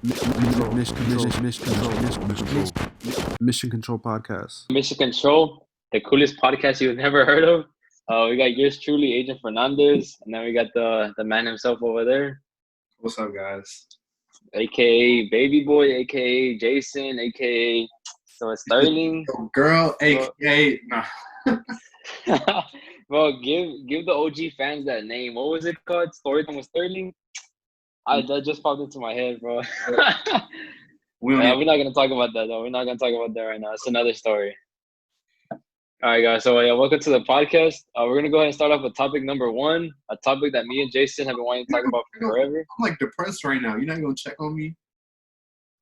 Mission Control podcast. Mission Control, the coolest podcast you've never heard of. We got yours truly, Agent Fernandez, and then we got the man himself over there, What's up, guys? aka Baby Boy, aka Jason, aka Sterling. Girl, aka nah. Bro, give the OG fans that name. What was it called? Storytime with Sterling. That just popped into my head, bro. We're not gonna talk about that though. We're not gonna talk about that right now. It's another story. All right, guys. So welcome to the podcast. We're gonna go ahead and start off with topic number one, a topic that me and Jason have been wanting to talk about for forever. I'm like depressed right now. You're not gonna check on me?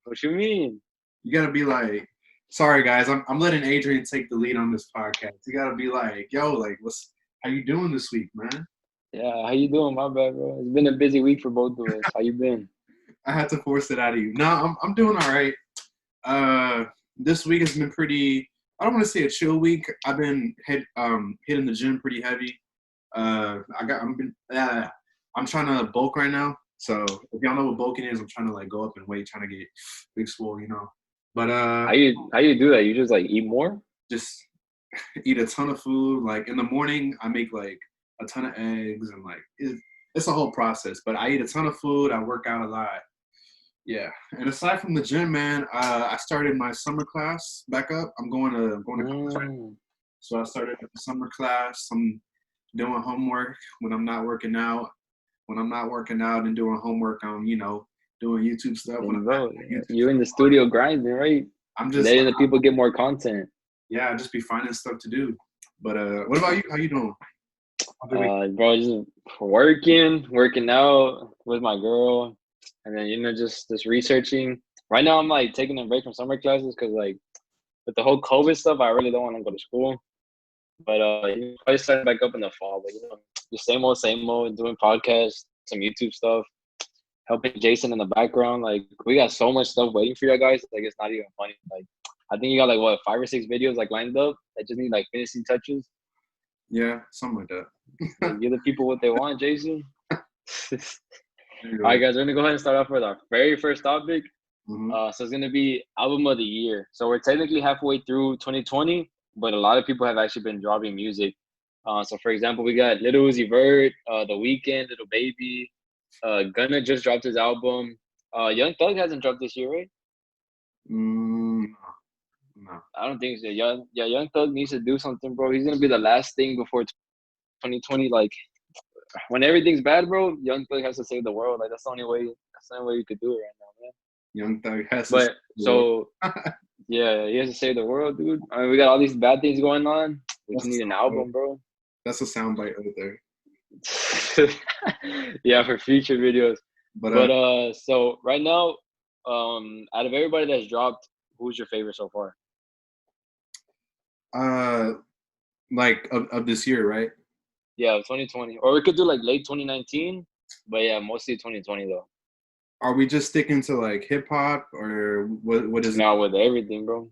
What you mean? You gotta be like, sorry guys, I'm letting Adrian take the lead on this podcast. You gotta be like, yo, like, how you doing this week, man? Yeah, how you doing? My bad, bro. It's been a busy week for both of us. How you been? I had to force it out of you. No, I'm doing all right. This week has been pretty. I don't want to say a chill week. I've been hitting the gym pretty heavy. I'm trying to bulk right now. So if y'all know what bulking is, I'm trying to like go up in weight, trying to get big swole, you know. But how you do that? You just like eat more? Just eat a ton of food. Like in the morning, I make like a ton of eggs and like it's a whole process. But I eat a ton of food. I work out a lot. Yeah, and aside from the gym, man, I started my summer class back up. I'm going to college right now. So I started the summer class. I'm doing homework when I'm not working out. When I'm not working out and doing homework, I'm doing YouTube stuff. You're in the studio grinding, right? I'm just letting the people get more content. Yeah, I just be finding stuff to do. But what about you? How you doing? Bro, just working out with my girl. And then, just researching. Right now, I'm like taking a break from summer classes because like with the whole COVID stuff, I really don't want to go to school. But I started back up in the fall. But just same old, doing podcasts, some YouTube stuff, helping Jason in the background. Like we got so much stuff waiting for you guys. Like it's not even funny. Like I think you got like 5 or 6 videos like lined up that just need like finishing touches. Yeah, something like that. Like, give the people what they want, Jason. All right, guys, we're going to go ahead and start off with our very first topic. Mm-hmm. So it's going to be album of the year. So we're technically halfway through 2020, but a lot of people have actually been dropping music. So, for example, we got Lil Uzi Vert, The Weeknd, Little Baby. Gunna just dropped his album. Young Thug hasn't dropped this year, right? No. I don't think so. Young Thug needs to do something, bro. He's going to be the last thing before 2020, like, when everything's bad, bro, Young Thug has to save the world. Like that's the only way you could do it right now, man. Young Thug has to. But so, yeah, he has to save the world, dude. I mean, we got all these bad things going on. We just need an album, bro. That's a soundbite right there. Yeah, for future videos. But so right now, out of everybody that's dropped, who's your favorite so far? Like of this year, right? Yeah, 2020. Or we could do like late 2019, but yeah, mostly 2020 though. Are we just sticking to like hip hop or what is it? No, with everything, bro.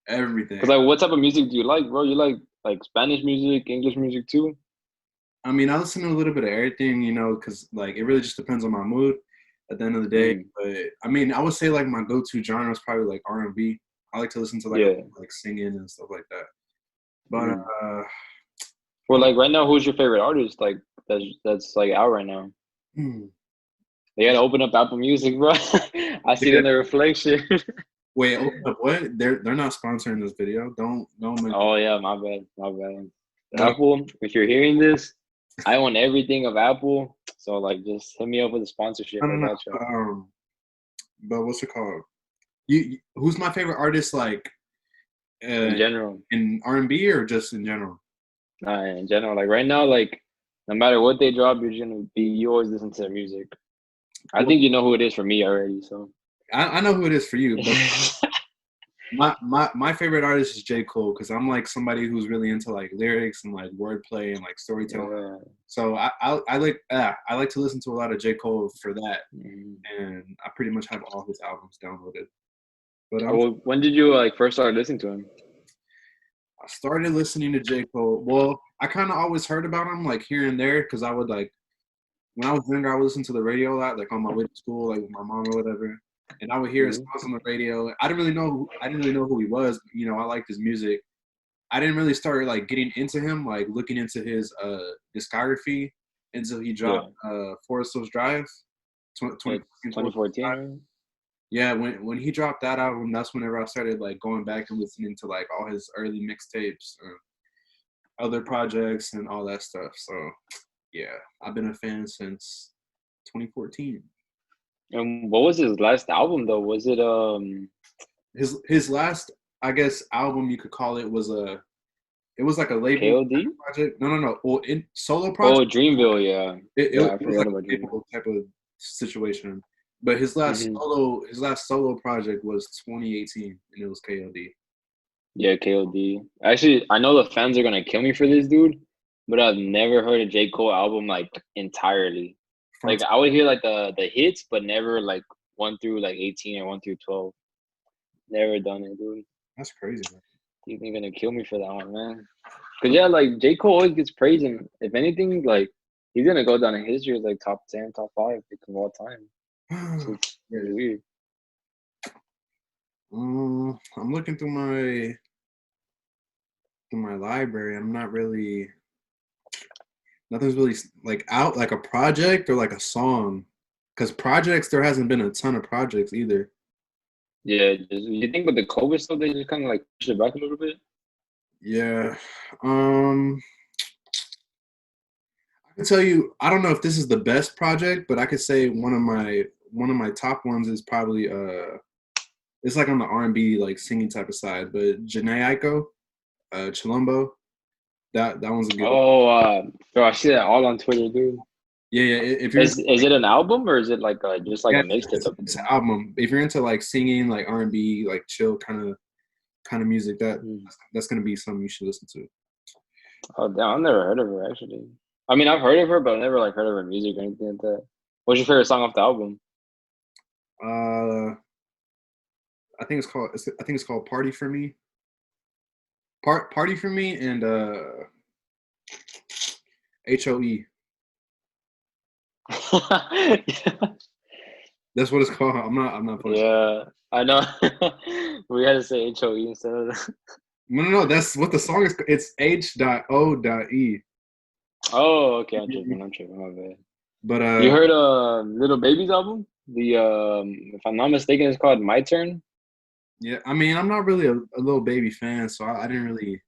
Everything. Cause like, what type of music do you like, bro? You like Spanish music, English music too? I mean, I listen to a little bit of everything, because like it really just depends on my mood at the end of the day. But I mean, I would say like my go-to genre is probably like R&B. I like to listen to like singing and stuff like that. But well, like right now, who's your favorite artist? Like that's like out right now. They gotta open up Apple Music, bro. I see it in the reflection. Wait, open up what? They're not sponsoring this video. Don't. Oh yeah, my bad. Apple, if you're hearing this, I own everything of Apple. So like, just hit me up with a sponsorship. But what's it called? Who's my favorite artist? Like in general, in R&B or just in general? In general, like right now, like no matter what they drop, you always listen to their music. I think you know who it is for me already. So I know who it is for you. But my favorite artist is J. Cole because I'm like somebody who's really into like lyrics and like wordplay and like storytelling. Yeah. So I like to listen to a lot of J. Cole for that, and I pretty much have all his albums downloaded. But when did you like first start listening to him? I started listening to J. Cole. Well, I kind of always heard about him like here and there because I would like when I was younger I would listen to the radio a lot, like on my way to school, like with my mom or whatever. and I would hear his Mhm. songs on the radio. I didn't really know who he was. You know, I liked his music. I didn't really start like getting into him, like looking into his discography until he dropped Yeah. Forest Hills Drive, Like 2014, 2014, right? Yeah, when he dropped that album, that's whenever I started like going back and listening to like all his early mixtapes, other projects, and all that stuff. So yeah, I've been a fan since 2014. And what was his last album though? Was it His last, I guess, album you could call it was a it was like a label KOD? project. No. Well, in solo Oh, project, Dreamville, yeah. Yeah, I it was forgot like about a Dreamville. label type of situation. But Hmm. his last solo project was 2018, and it was KOD. Yeah, KOD. Actually, I know the fans are gonna kill me for this, dude, but I've never heard a J. Cole album like entirely. Front Like I would hear like the hits, but never like 1 through like 18 or 1 through 12. Never done it, dude. That's crazy, man. You're gonna kill me for that one, man. Cause yeah, like J. Cole always gets praised, and if anything, like he's gonna go down in history as like top 10, top 5 like, of all time. So it's Yeah. really weird. I'm looking through my library. I'm not really nothing's really like out like a project or like a song. Cause projects there hasn't been a ton of projects either. Yeah, you think with the COVID stuff, they just kind of like push it back a little bit. Yeah. Um I can tell you I don't know if this is the best project, but I could say one of my top ones is probably it's like on the R&B like singing type of side, but Janae Aiko, Chilumbo, that one's a good one. Oh, bro, I see that all on Twitter, dude. Yeah, if you're into Is it an album or is it like just like yeah, a mixtape type of it's an thing? album. If you're into like singing, like R&B, like chill kind of music, Mm. that's gonna be something you should listen to. Oh, damn, I've never heard of her actually. I mean, I've heard of her, but I've never like heard of her music or anything like that. What's your favorite song off the album? Uh, I think it's called Party for Me. Party for Me and HOE. That's what it's called. I'm not playing. Yeah, I know. We had to say HOE instead of that. No. That's what the song is. It's H.O.E. Oh, okay, I'm tripping. I'm tripping. My bad. But You heard Little Baby's album? The if I'm not mistaken, it's called My Turn. yeah, I mean, I'm not really a little baby fan, so I didn't really,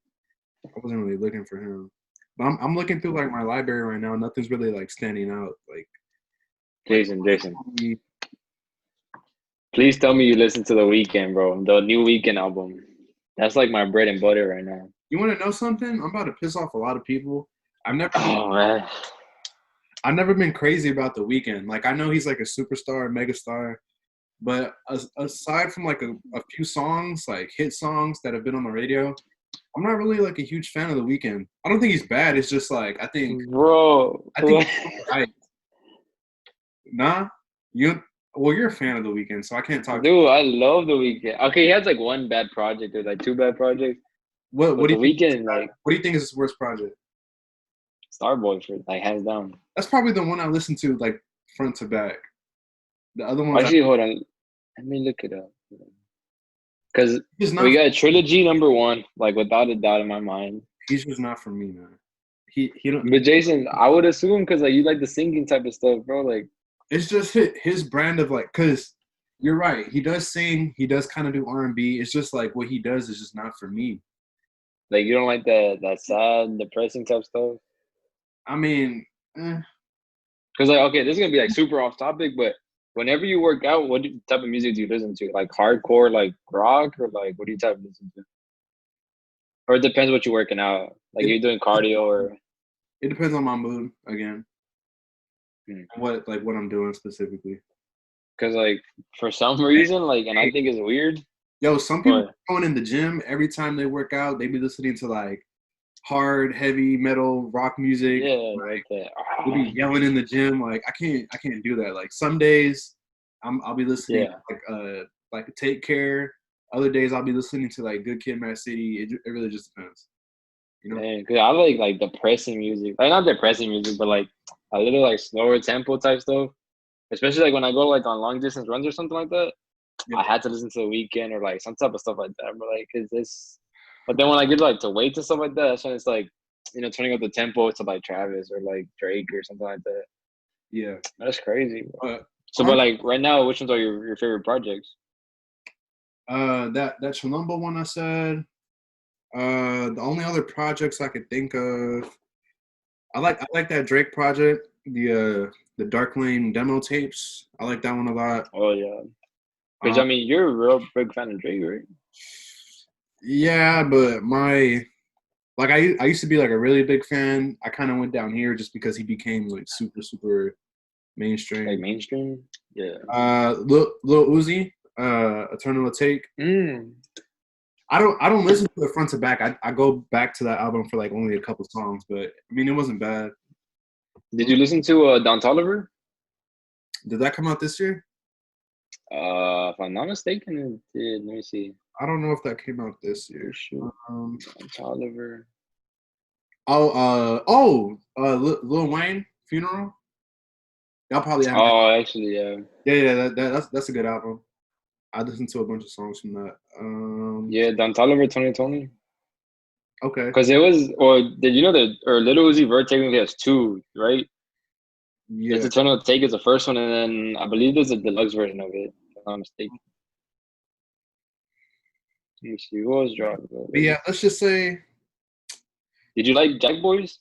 I wasn't really looking for him. But I'm looking through like my library right now. Nothing's really like standing out. Like Jason, please tell me you listen to The Weeknd, bro. The new Weeknd album. That's like my bread and butter right now. you want to know something? I'm about to piss off a lot of people. I've never been Oh man. I've never been crazy about the weekend. Like I know he's like a superstar, megastar, but aside from like a few songs, like hit songs that have been on the radio, I'm not really like a huge fan of the weekend. I don't think he's bad. It's just like Bro. I think he's right. Nah, you well you're a fan of the weekend, so I can't talk. Dude, I love The Weeknd. Okay, he has like one bad project or like two bad projects, What but do The you think? Weeknd, like What do you think is his worst project? Starboy for like hands down. That's probably the one I listened to like front to back. The other ones, Actually, hold on. Let me look it up. Because he's we not. got Trilogy #1, like without a doubt in my mind. He's just not for me, man. He don't. But Jason, I would assume because like you like the singing type of stuff, bro. Like It's just his brand of like, cause you're right. He does sing. He does kind of do R&B. It's just like what he does is just not for me. you don't like that sad, depressing type stuff. I mean, eh, Because like okay, this is gonna be like super off topic, but whenever you work out, type of music do you listen to? Like hardcore, like rock, or like what do you type of listen to? Or it depends what you're working out. Like it you're doing cardio or it depends on my mood again. because What I'm doing specifically. like for some reason, like and I think it's weird, Yo, some people but going in the gym every time they work out, they be listening to like hard, heavy metal, rock music. yeah, Like like that. they be yelling in the gym. Like I can't do that. Like some days I'll be listening Yeah. to like Take Care. Other days I'll be listening to like Good Kid, Mad City. It really just depends, you know. Man, cause I like depressing music. Like not depressing music, but like a little like slower tempo type stuff. Especially like when I go like on long distance runs or something like that. I had to listen to The Weeknd or like some type of stuff like that. But like, is this? But then when I get like to weights and stuff like that, that's when it's like, turning up the tempo to like Travis or like Drake or something like that. yeah. That's crazy. But So, but like right now, which ones are your favorite projects? that Cholumbo one I said. The only other projects I could think of, I like that Drake project, the Dark Lane demo tapes. I like that one a lot. Oh yeah, because Um, I mean, you're a real big fan of Drake, right? yeah, but I used to be like a really big fan. I kind of went down here just because he became like super super Like mainstream. mainstream. Yeah. Lil Uzi, Eternal Take. Mm. I don't listen to it front to back. I go back to that album for like only a couple songs, but I mean it wasn't bad. Did you listen to Don Toliver? Did that come out this year? If I'm not mistaken, it did. Let me see. I don't know if that came out this year. Oh shoot, Um, Don Toliver. Lil Wayne Funeral. Y'all probably haven't. Oh, actually, yeah. Yeah, that's a good album. I listened to a bunch of songs from that. Yeah, Don Toliver 2020. Okay. Because it was, or did you know that, or Little Uzi Vert technically has two, right? There's Yeah, Eternal Take is the first one, and then I believe there's a deluxe version of it, if I'm not mistaken. Let me see, who was dropped? but yeah, let's just say Did you like Jack Boys?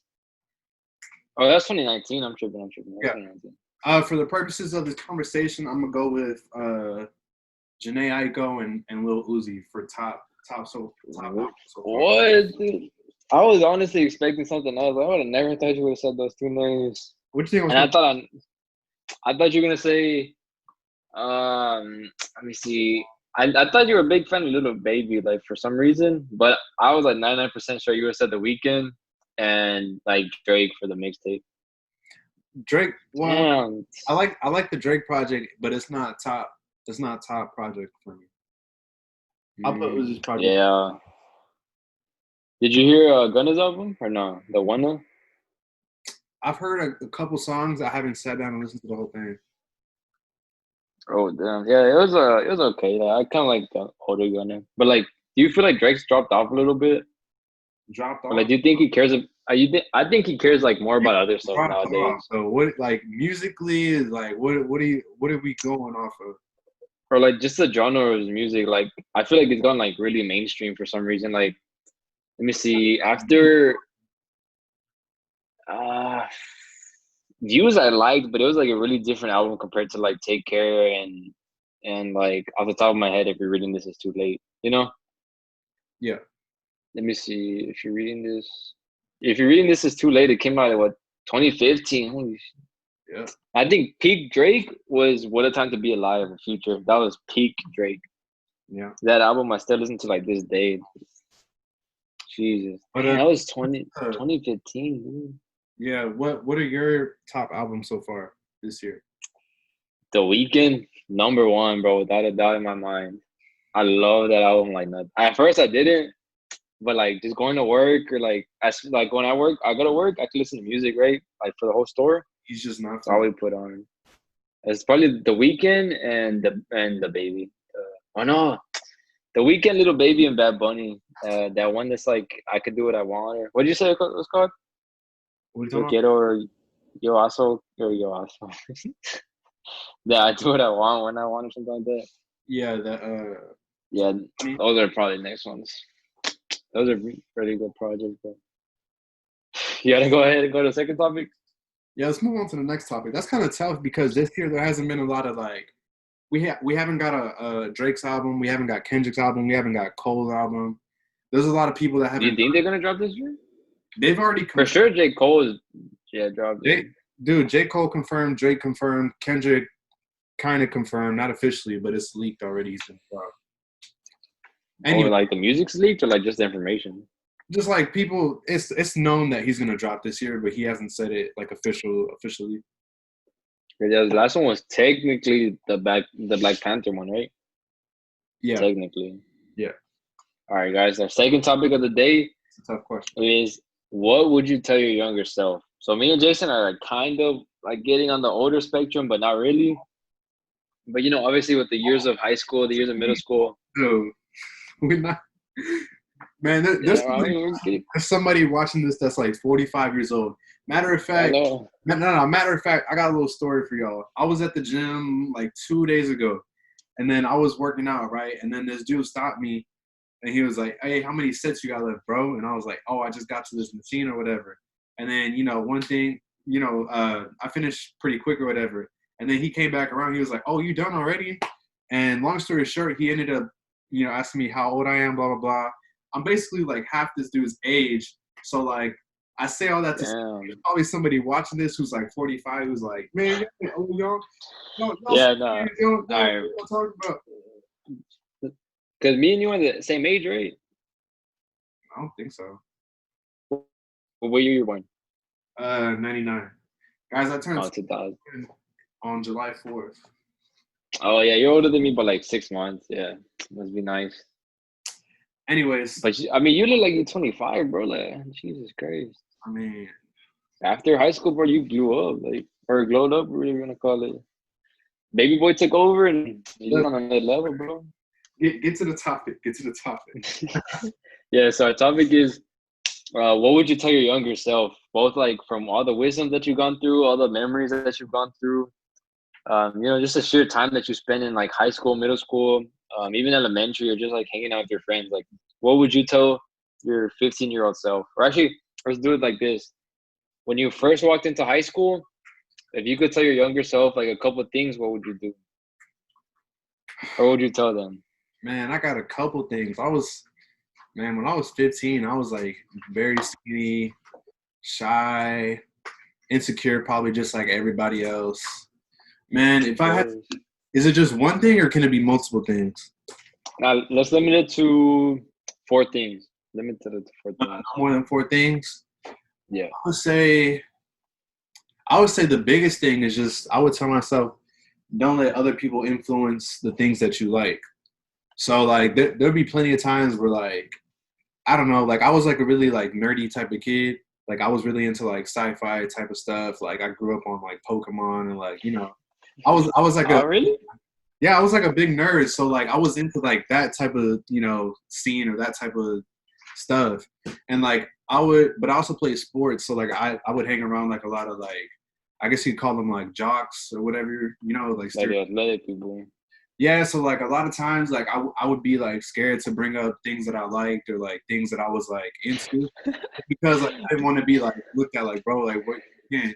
Oh, that's 2019. I'm tripping. That's yeah. 2019. For the purposes of this conversation, I'm gonna go with Janae Aiko and Lil Uzi for top album so far. What? Dude? I was honestly expecting something else. I would have never thought you would have said those two names. What do you think was And gonna? I thought you were gonna say, let me see. I thought you were a big fan of Little Baby, like for some reason, but I was like 99% sure you would have said The Weeknd and like Drake for the mixtape. Drake? Well, Damn. I like the Drake project, but it's not top. It's not top project for me. I'll put Uzi's project. Yeah. Did you hear Gunna's album or no? The one? I've heard a couple songs. I haven't sat down and listened to the whole thing. Oh damn. Yeah, it was okay. Like, I kinda like the older Gunna. But like do you feel like Drake's dropped off a little bit? Dropped Or like off. do you think he cares I think he cares like more about other stuff Dropped off. nowadays. So what? Like musically, is like what are we going off of? Or like just the genre of his music, like I feel like it's gone like really mainstream for some reason. Like let me see. After uh Views I liked, but it was like a really different album compared to like Take Care and like off the top of my head, if you're reading this is too late, you know? Yeah. Let me see. If you're reading this is too late, it came out at what 2015. Holy Yeah. I think peak Drake was What a Time to Be Alive in Future. That was peak Drake. Yeah. That album I still listen to like this day. Jesus. But Man, that was 20, uh, 2015, dude. yeah. What are your top albums so far this year? The Weeknd, number one, bro, without a doubt in my mind. I love that album like that. At first I didn't, but like just going to work or like when I go to work, I can listen to music, right? Like for the whole store. He's just not That's for all me. we put on. It's probably The Weeknd and the baby. Oh no, The Weeknd, Little Baby, and Bad Bunny. That one that's like I could do what I want. Or what did you say it was called? What are you Yo talking about? quiero or yo aso or yo aso. Yeah, I do what I want when I want or something like that. Yeah. Yeah, I mean, those are probably the next ones. Those are pretty good projects. But you gotta go ahead and go to the second topic. yeah. Let's move on to the next topic. That's kind of tough because this year there hasn't been a lot of like we haven't got a Drake's album. We haven't got Kendrick's album. We haven't got Cole's album. There's a lot of people that Do you haven't. think they're gonna drop this year? They've already For confirmed. sure, J. Cole is dropped it. J. Cole confirmed. Drake confirmed. Kendrick kind of confirmed, not officially, but it's leaked already. He's been dropped. Or Anyway, like the music's leaked or like just the information. just like people, it's known that he's gonna drop this year, but he hasn't said it like officially. Yeah, the last one was technically the Black Panther one, right? Yeah, Technically. yeah. All right, guys. Our second topic of the day It's a tough question. is what would you tell your younger self? So me and Jason are kind of like getting on the older spectrum, but not really. But obviously with the years of high school, the years of middle school, Dude, we're not. Man, yeah, I mean, we're getting, there's somebody watching this that's like 45 years old. Matter of I fact, know. no. Matter of fact, I got a little story for y'all. I was at the gym like 2 days ago, and then I was working out, right? And then this dude stopped me, and he was like, "Hey, how many sets you got left, bro?" And I was like, "Oh, I just got to this machine or whatever." And then one thing, I finished pretty quick or whatever. And then he came back around. He was like, "Oh, you done already?" And long story short, he ended up, asking me how old I am, blah blah blah. I'm basically like half this dude's age. So like I say all that to say there's Damn. probably somebody watching this who's like 45 who's like, man, y'all Yeah, no. don't know All what right. y'all talking about. Because me and you are the same age, right? I don't think so. What year you born? 99. Guys, I turned Oh, 2000. on July 4th. Oh, yeah, you're older than me by like 6 months. Yeah, must be nice. Anyways, But I mean, you look like you're 25, bro. Like, Jesus Christ. I mean, After high school, bro, you blew up, like, or glowed up, whatever you want to call it. Baby boy took over, and you're just look, on another level, bro. get to the topic. Get to the topic. Yeah. So our topic is, what would you tell your younger self? Both like from all the wisdom that you've gone through, all the memories that you've gone through. Just the sheer time that you spend in like high school, middle school, even elementary, or just like hanging out with your friends. Like, what would you tell your 15-year-old self? Or actually, let's do it like this: when you first walked into high school, if you could tell your younger self like a couple of things, what would you do? Or what would you tell them? Man, I got a couple things. When I was 15, I was like very skinny, shy, insecure, probably just like everybody else. Man, if Of I had, course. is it just one thing or can it be multiple things? Now let's limit it to four things. Limit it to four No things. more than four things. Yeah. I would say, I would say the biggest thing is just I would tell myself, don't let other people influence the things that you like. So like there'd be plenty of times where like I don't know, like I was like a really like nerdy type of kid. Like I was really into like sci-fi type of stuff. Like I grew up on like Pokemon and like I was like a Oh, really? yeah, I was like a big nerd. So like I was into like that type of scene or that type of stuff. And like but I also played sports. So like I would hang around like a lot of like I guess you'd call them like jocks or whatever, like Like the athletic people. yeah, so like a lot of times, like I would be like scared to bring up things that I liked or like things that I was like into because like I didn't want to be like looked at like bro like what you can't.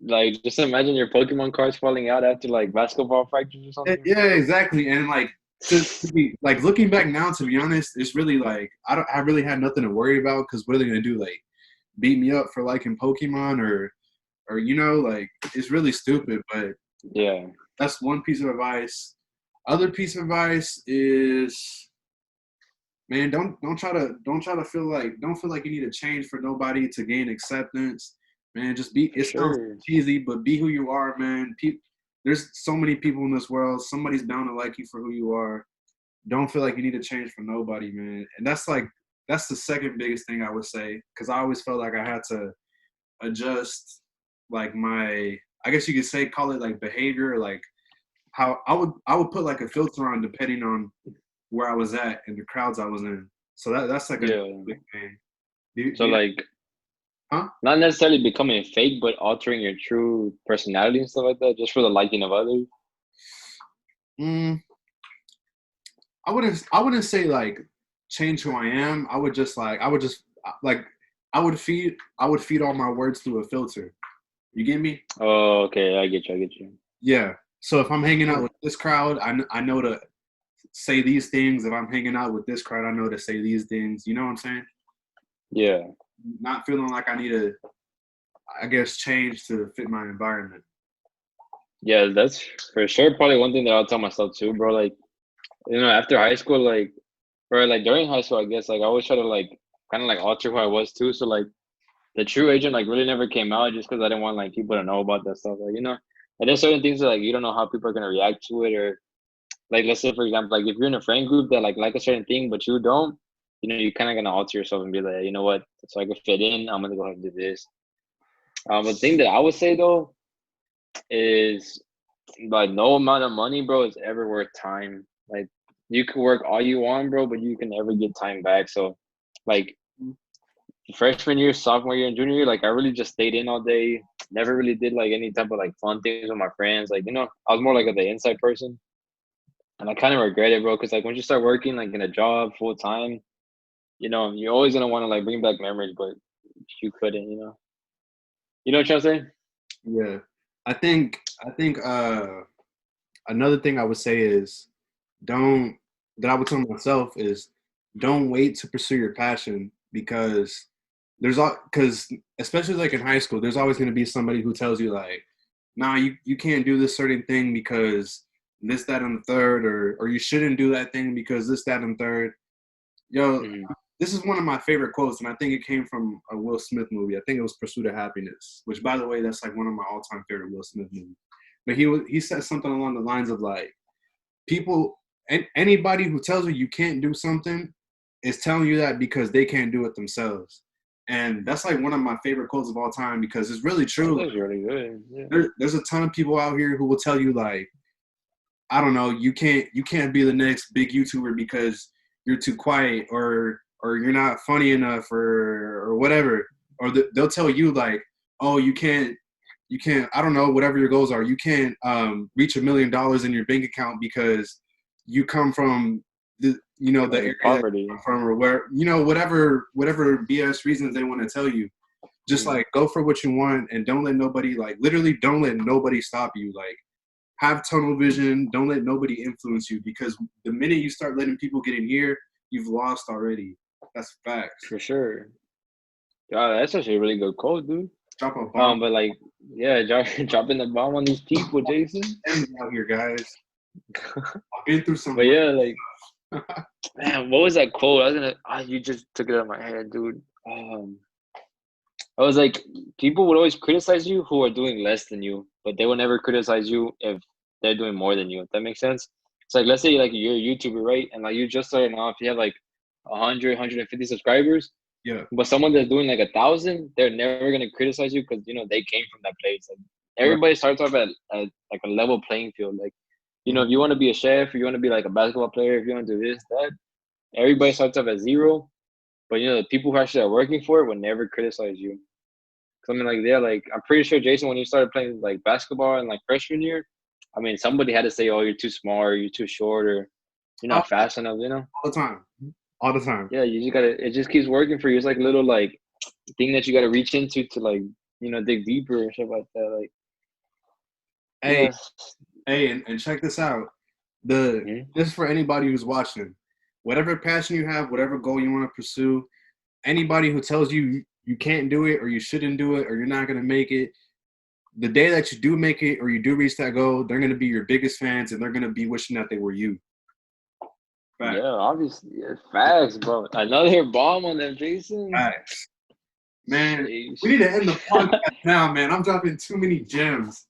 Like, just imagine your Pokemon cards falling out after like basketball practice or something. Yeah, exactly. And like to be like looking back now, to be honest, it's really like I really had nothing to worry about because what are they gonna do like beat me up for liking Pokemon or like it's really stupid. But Yeah, that's one piece of advice. Other piece of advice is man, don't feel like you need to change for nobody to gain acceptance. Man, just be. for It sounds sure. cheesy, but be who you are, man. There's so many people in this world. Somebody's bound to like you for who you are. Don't feel like you need to change for nobody, man. And that's the second biggest thing I would say because I always felt like I had to adjust like my I guess you could say call it like behavior, like how I would put like a filter on depending on where I was at and the crowds I was in. So that's like a Yeah. big thing. Do So you, like, huh? not necessarily becoming fake, but altering your true personality and stuff like that, just for the liking of others. Mm, I wouldn't say like change who I am. Like I would feed all my words through a filter. You get me? Oh, okay, I get you. I get you. Yeah. So if I'm hanging out with this crowd, I know to say these things. If I'm hanging out with this crowd, I know to say these things. You know what I'm saying? Yeah, Not feeling like I need to, I guess, change to fit my environment. yeah, that's for sure. Probably one thing that I'll tell myself too, bro. Like, after high school, like, or like during high school, I guess, like, I always try to like kind of like alter who I was too. So like, the true agent like really never came out just because I didn't want like people to know about that stuff. Like, and there's certain things that like you don't know how people are gonna react to it, or like let's say for example, like if you're in a friend group that like a certain thing but you don't, you kind of gonna alter yourself and be like, you know what, so I can fit in, I'm gonna go ahead and do this. The thing that I would say though is Like no amount of money, bro, is ever worth time. Like you can work all you want, bro, but you can never get time back. So, like freshman year, sophomore year, and junior year, like I really just stayed in all day. Never really did like any type of like fun things with my friends. Like I was more like the inside person, and I kind of regret it, bro. Because like once you start working like in a job full time, you're always gonna want to like bring back memories, but you couldn't. You know what I'm saying? Yeah. I think another thing I would say is don't that I would tell myself is don't wait to pursue your passion because because especially like in high school, there's always going to be somebody who tells you like, nah, you can't do this certain thing because this, that, and the third, or you shouldn't do that thing because this, that, and third. Yo, Mm-hmm. this is one of my favorite quotes, and I think it came from a Will Smith movie. I think it was Pursuit of Happiness, which, by the way, that's like one of my all-time favorite Will Smith movies. But he said something along the lines of like, people, and anybody who tells you you can't do something is telling you that because they can't do it themselves. And that's like one of my favorite quotes of all time because it's really That true. was really good. Yeah. There's a ton of people out here who will tell you like, I don't know, you can't be the next big YouTuber because you're too quiet or you're not funny enough or whatever. Or they'll tell you like, oh, you can't I don't know, whatever your goals are, you can't reach $1 million in your bank account because you come from the Like area that you poverty. come from, or where whatever BS reasons they want to tell you. Just Mm-hmm. like go for what you want and don't let nobody, like, literally don't let nobody stop you. Like, have tunnel vision. Don't let nobody influence you because the minute you start letting people get in here, you've lost already. That's facts. For sure. Yeah, that's actually a really good quote, dude. Drop a bomb. But like, yeah, dropping the bomb on these people, Jason. M's out here, guys. I've been through But some. yeah, like, man, what was that quote? I was gonna. You just took it out of my head, dude. I was like, people would always criticize you who are doing less than you, but they will never criticize you if they're doing more than you. If that makes sense. It's like, let's say like you're a YouTuber, right? And like you just started off, you have like 100, 150 subscribers. Yeah. But someone that's doing like 1,000, they're never gonna criticize you because they came from that place. Like Right. everybody starts off at like a level playing field. Like Mhm. if you want to be a chef, or you want to be like a basketball player, if you want to do this, that, everybody starts off at zero. But the people who actually are working for it will never criticize you. Cause I mean, like like I'm pretty sure Jason, when you started playing like basketball in like freshman year, I mean somebody had to say, "Oh, you're too small, or you're too short, or you're All not fast enough." the time. All the time. Yeah, you just gotta. It just keeps working for you. It's like a little like thing that you got to reach into to like dig deeper and stuff like that. Like Hey, yeah. hey, and check this out. The Mm-hmm. This is for anybody who's watching. Whatever passion you have, whatever goal you want to pursue, anybody who tells you you can't do it or you shouldn't do it or you're not gonna make it, the day that you do make it or you do reach that goal, they're gonna be your biggest fans and they're gonna be wishing that they were you. Facts. Yeah, obviously, yeah, facts, bro. Another bomb on them, Jason. Facts. Man, we Sheesh. need to end the podcast now, man. I'm dropping too many gems.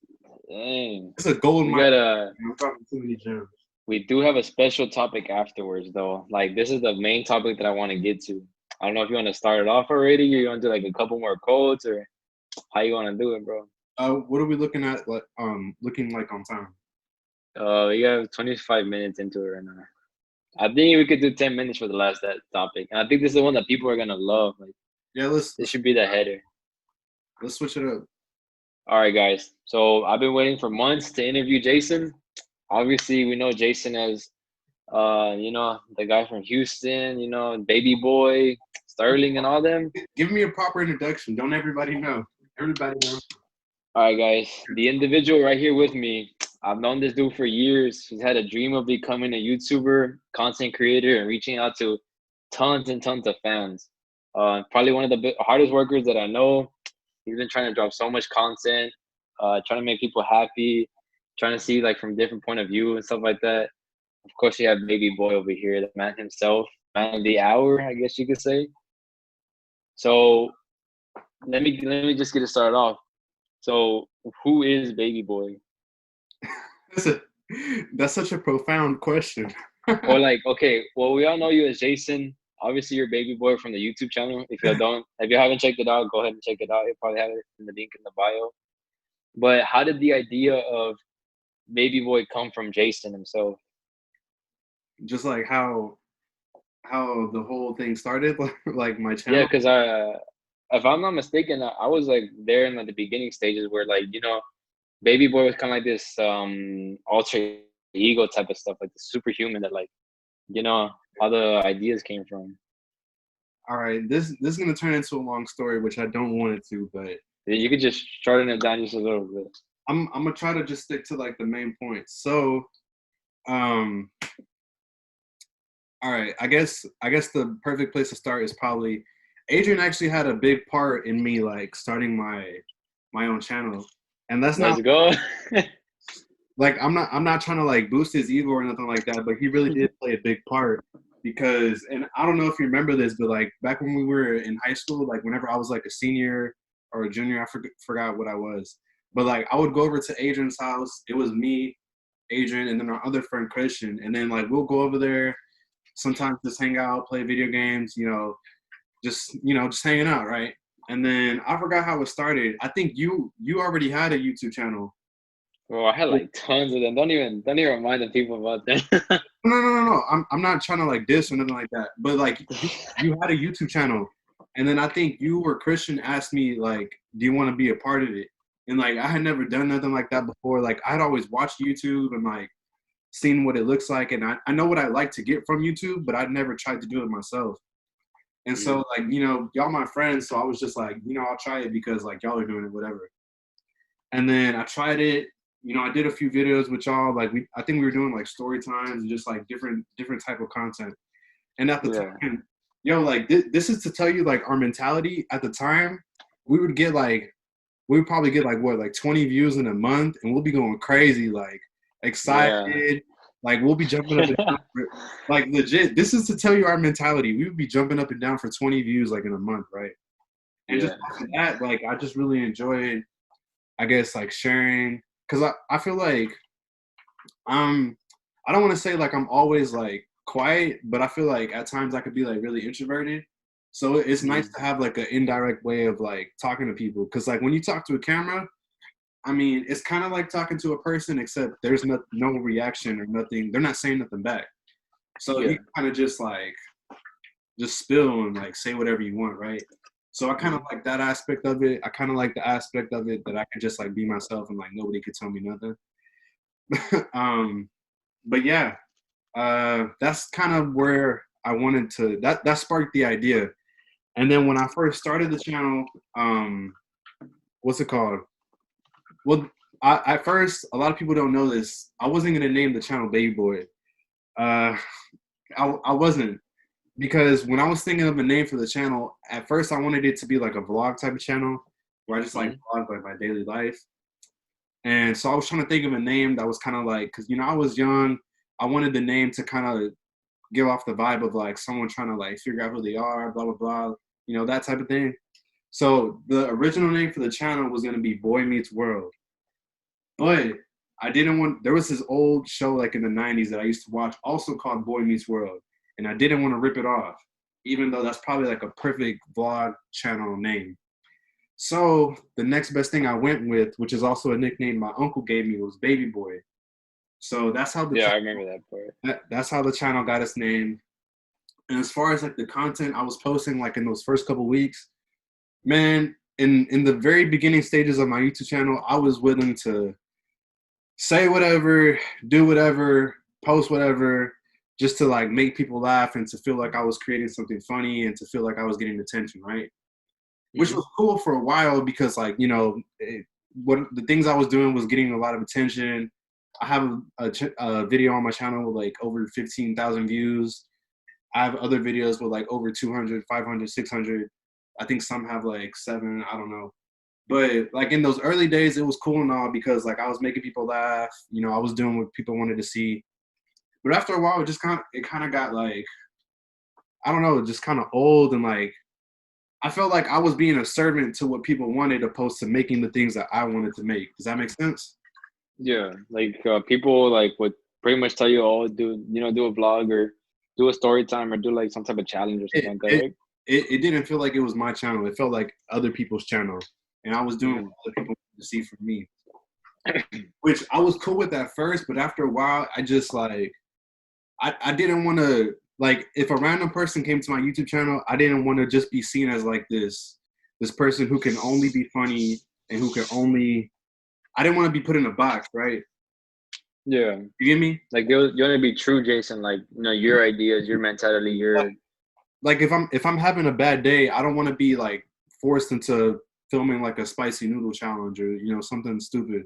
Dang, It's a gold we mine. gotta. I'm dropping too many gems. We do have a special topic afterwards, though. Like this is the main topic that I want to get to. I don't know if you want to start it off already, or you want to do like a couple more quotes, or how you want to do it, bro. What are we looking at? Like, looking like on time? We have 25 minutes into it right now. I think we could do 10 minutes for the last that topic, and I think this is the one that people are gonna love. Like Yeah, this should be the header. let's switch it up. All right, guys. So I've been waiting for months to interview Jason. Obviously, we know Jason as, the guy from Houston. Baby Boy, Sterling, and all them. Give me a proper introduction. Don't everybody know? Everybody know. All right, guys. The individual right here with me. I've known this dude for years. He's had a dream of becoming a YouTuber, content creator, and reaching out to tons and tons of fans. Probably one of the hardest workers that I know. He's been trying to drop so much content, trying to make people happy, trying to see like from different point of view and stuff like that. Of course, you have Baby Boy over here, the man himself, man of the hour, I guess you could say. So let me just get it started off. So who is Baby Boy? That's a that's such a profound question. Or like, okay, well, we all know you as Jason. Obviously, you're Baby Boy from the YouTube channel. If you haven't checked it out, go ahead and check it out. You'll probably have it in the link in the bio. But how did the idea of baby boy come from Jason himself. Just like how the whole thing started, like my Yeah, channel. because if I'm not mistaken, I was like there in like the beginning stages where like baby boy was kind of like this alter ego type of stuff, like the superhuman that like all the ideas came from. All right, this is gonna turn into a long story, which I don't want it to, but You could just shorten it down just a little bit. I'm gonna try to just stick to like the main points. So, um, all right, I guess the perfect place to start is probably Adrian actually had a big part in me like starting my own channel, and that's not Let's go. like I'm not trying to like boost his ego or nothing like that, but he really did play a big part because, and I don't know if you remember this, but like back when we were in high school, like whenever I was like a senior or a junior, I forgot what I was, but like I would go over to Adrian's house. It was me, Adrian, and then our other friend Christian, and then like we'll go over there sometimes just hang out, play video games, just hanging out, right? And then I forgot how it started. I think you already had a YouTube channel. Bro, I had like tons of them. Don't even remind the people about that. No. I'm not trying to like diss or nothing like that. But like you had a YouTube channel, and then I think you or Christian asked me like, do you want to be a part of it? And like I had never done nothing like that before. Like I'd always watched YouTube and like seen what it looks like, and I know what I like to get from YouTube, but I'd never tried to do it myself. And Mhm. so like y'all my friends, so I was just like I'll try it because like y'all are doing it, whatever. And then I tried it. I did a few videos with y'all. Like I think we were doing like story times and just like different type of content. And at the Yeah. time, like this is to tell you like our mentality at the time. We would get like we would probably get like what like 20 views in a month, and we'll be going crazy, like Yeah. excited, like we'll be jumping up and down. Like legit, this is to tell you our mentality. We would be jumping up and down for 20 views like in a month, right? And just Yeah. off of that, like I just really enjoyed, I guess, like sharing, because I feel like um I don't want to say like I'm always like quiet, but I feel like at times I could be like really introverted. So it's nice Mhm. to have like an indirect way of like talking to people, because like when you talk to a camera, I mean, it's kind of like talking to a person, except there's no reaction or nothing. They're not saying nothing back. So you Yeah. kind of just spill and like say whatever you want, right? So I kind of Mhm. like that aspect of it. I kind of like the aspect of it that I can just like be myself and like nobody could tell me nothing. um, but yeah, that's kind of where I wanted to. That sparked the idea. And then when I first started the channel, what's it called? Well, at first, a lot of people don't know this. I wasn't gonna name the channel Baby Boy. Uh, I wasn't, because when I was thinking of a name for the channel, at first I wanted it to be like a vlog type of channel where I just like Mhm. vlog like my daily life. And so I was trying to think of a name that was kind of like, because I was young, I wanted the name to kind of give off the vibe of like someone trying to like figure out who they are, blah blah blah, that type of thing. So the original name for the channel was gonna be Boy Meets World. But I didn't want. There was this old show like in the '90s that I used to watch, also called Boy Meets World, and I didn't want to rip it off, even though that's probably like a perfect vlog channel name. So the next best thing I went with, which is also a nickname my uncle gave me, was Baby Boy. So Yeah, I remember that part. that's how the channel got its name. And as far as like the content I was posting, like in those first couple weeks, man, in the very beginning stages of my YouTube channel, I was willing to say whatever, do whatever, post whatever, just to like make people laugh and to feel like I was creating something funny and to feel like I was getting attention, right? Which Mhm. was cool for a while because like, what the things I was doing was getting a lot of attention. I have a video on my channel with like over 15,000 views. I have other videos with like over 200, 500, 600. I think some have like seven, I don't know. But like in those early days, it was cool and all because like I was making people laugh. I was doing what people wanted to see. But after a while, it kind of got like, I don't know, just kind of old, and like I felt like I was being a servant to what people wanted opposed to making the things that I wanted to make. Does that make sense? Yeah, like people like would pretty much tell you, "Oh, do a vlog or do a story time or do like some type of challenge or something It like that." it Right? it didn't feel like it was my channel. It felt like other people's channel, and I was doing what Mhm. other people wanted to see from me. which I was cool with at first, but after a while, I just like I didn't want to like if a random person came to my YouTube channel, I didn't want to just be seen as like this person who can only be funny and who can only I didn't want to be put in a box, right? Yeah. You get me? Like you want to be true, Jason. Like your ideas, your mentality, your Like if I'm having a bad day, I don't want to be like forced into filming like a spicy noodle challenge or something stupid.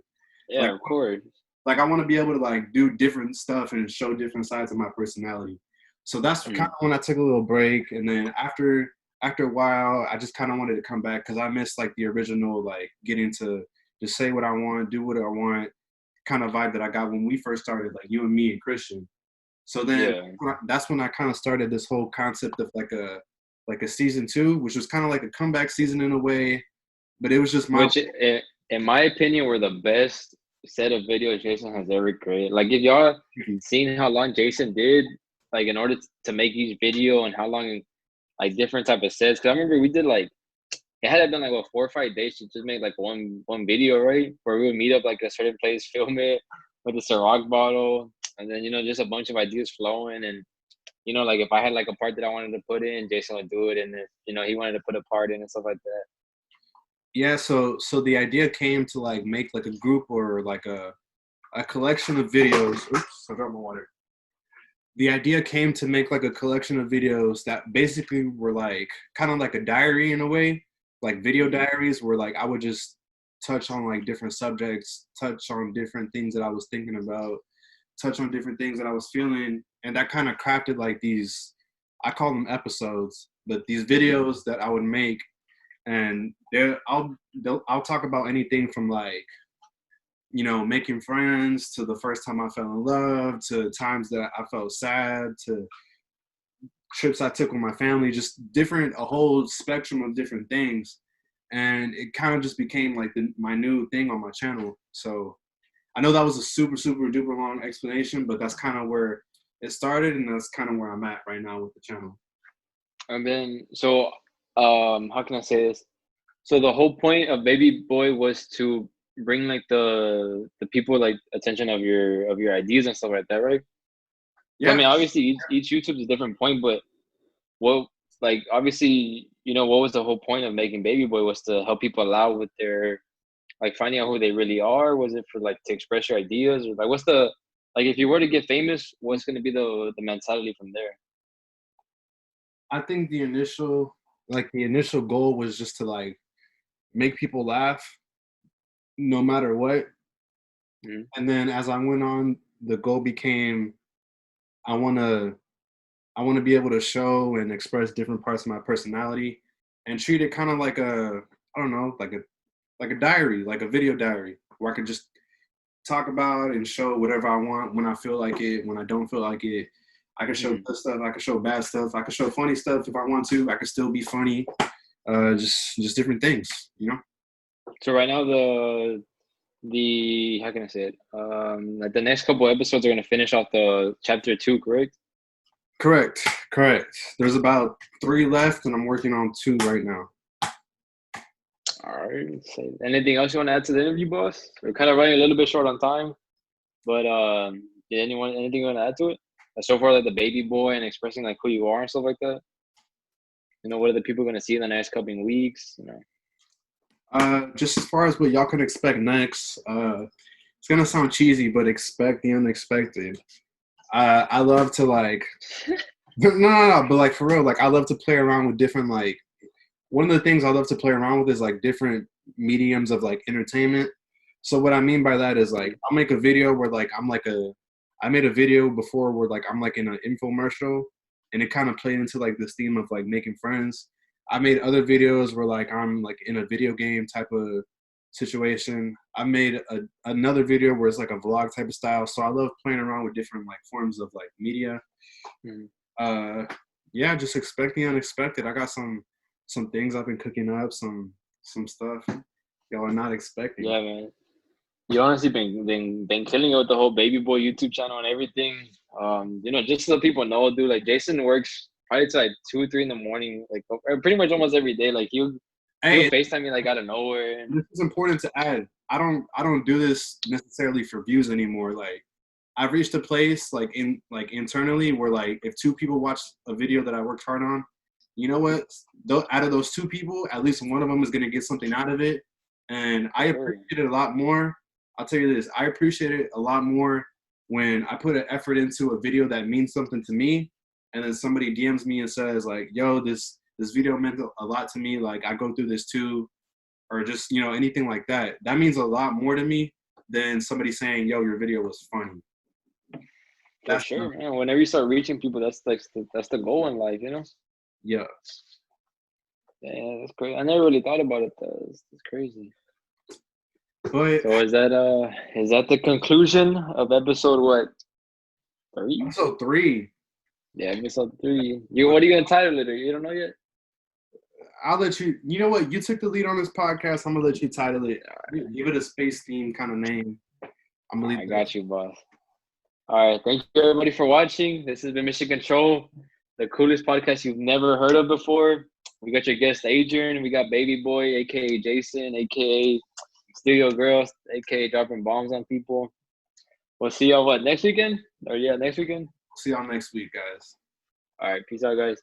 Like yeah, of course. like I want to be able to like do different stuff and show different sides of my personality. So that's kind Mm. of when I took a little break, and then after a while, I just kind of wanted to come back because I missed like the original like getting to just say what I want, do what I want, kind of vibe that I got when we first started, like you and me and Christian. So then Yeah. that's when I kind of started this whole concept of like a season two, which was kind of like a comeback season in a way, but it was just my Which, in my opinion, were the best set of videos Jason has ever created. Like, if y'all seen how long Jason did, like, in order to make each video and how long, like, different type of sets. Because I remember we did, like, it had been, like, what, 4 or 5 days to just make, like, one video, right? Where we would meet up, like, a certain place, film it with a Ciroc bottle, and then, just a bunch of ideas flowing. And, like, if I had, like, a part that I wanted to put in, Jason would do it. And if, he wanted to put a part in and stuff like that. Yeah, so the idea came to like make like a group or like a collection of videos. Oops, I dropped my water. The idea came to make like a collection of videos that basically were like kind of like a diary in a way, like video Mm-hmm. diaries where like I would just touch on like different subjects, touch on different things that I was thinking about, touch on different things that I was feeling, and that kind of crafted like these I call them episodes, but these Mm-hmm. videos that I would make and I'll talk about anything from like making friends to the first time I fell in love to times that I felt sad to trips I took with my family, just different a whole spectrum of different things, and it kind of just became like my new thing on my channel. So I know that was a super super duper long explanation, but that's kind of where it started, and that's kind of where I'm at right now with the channel. And then, so, how can I say this? So the whole point of Baby Boy was to bring like the people like attention of your ideas and stuff like that, right? So I Yeah, mean, obviously each YouTube is a different point, but what like obviously what was the whole point of making Baby Boy was to help people out with their like finding out who they really are. Was it for like to express your ideas, or like what's the like if you were to get famous, what's going to be the mentality from there? I think the initial goal was just to like make people laugh no matter what. Mm-hmm. And then as I went on, the goal became I want to I want to be able to show and express different parts of my personality and treat it kind of like a I don't know, like a diary, like a video diary where I could just talk about and show whatever I want when I feel like it, when I don't feel like it. I can show Mm-hmm. good stuff, I can show bad stuff, I can show funny stuff if I want to. I can still be funny. Just different things, you know? So right now the how can I say it? Like the next couple episodes are gonna finish off the chapter 2, correct? Correct, correct. There's about 3 left, and I'm working on 2 right now. All right. So anything else you want to add to the interview, boss? We're kind of running a little bit short on time, but did anything you want to add to it? So far, like the baby boy and expressing like who you are and stuff like that. What are the people going to see in the next couple weeks? Just as far as what y'all can expect next, it's gonna sound cheesy, but expect the unexpected. I love to like, no, but like for real, like I love to play around with different like. One of the things I love to play around with is like different mediums of like entertainment. So what I mean by that is like I'll make a video where like I made a video before where like I'm like in an infomercial, and it kind of played into like this theme of like making friends. I made other videos where like I'm like in a video game type of situation. I made another video where it's like a vlog type of style. So I love playing around with different like forms of like media. Mhm. Uh, yeah, just expect the unexpected. I got some things I've been cooking up, some stuff y'all are not expecting. Yeah, man. You honestly been killing it with the whole baby boy YouTube channel and everything. Just so people know, dude. Like Jason works probably to like 2, 3 in the morning, like pretty much almost every day. Like he'll Hey, FaceTime me like out of nowhere. this is important to add. I don't do this necessarily for views anymore. Like I've reached a place internally where like if two people watch a video that I worked hard on, you know what? Out of those two people, at least one of them is gonna get something out of it, and I Sure. appreciate it a lot more. I'll tell you this: I appreciate it a lot more when I put an effort into a video that means something to me, and then somebody DMs me and says like, "Yo, this video meant a lot to me. Like I go through this too." Or just anything like that. That means a lot more to me than somebody saying, "Yo, your video was funny." For That's sure, not, man. Whenever you start reaching people, that's the goal in life, you know. yeah. Yeah, that's crazy. I never really thought about it though. It's crazy. But So is that the conclusion of episode what 3? episode 3, Yeah, episode 3. What are you gonna title it? Or you don't know yet? I'll let you. You know what? You took the lead on this podcast. I'm gonna let you title it. Give it a space theme kind of name. I'm gonna leave I that. got you, boss. All right, thank you everybody for watching. This has been Mission Control, the coolest podcast you've never heard of before. We got your guest Adrian. We got Baby Boy, aka Jason, aka Studio Girls, aka dropping bombs on people. We'll see y'all next weekend? Or yeah, next weekend. See y'all next week, guys. All right, peace out, guys.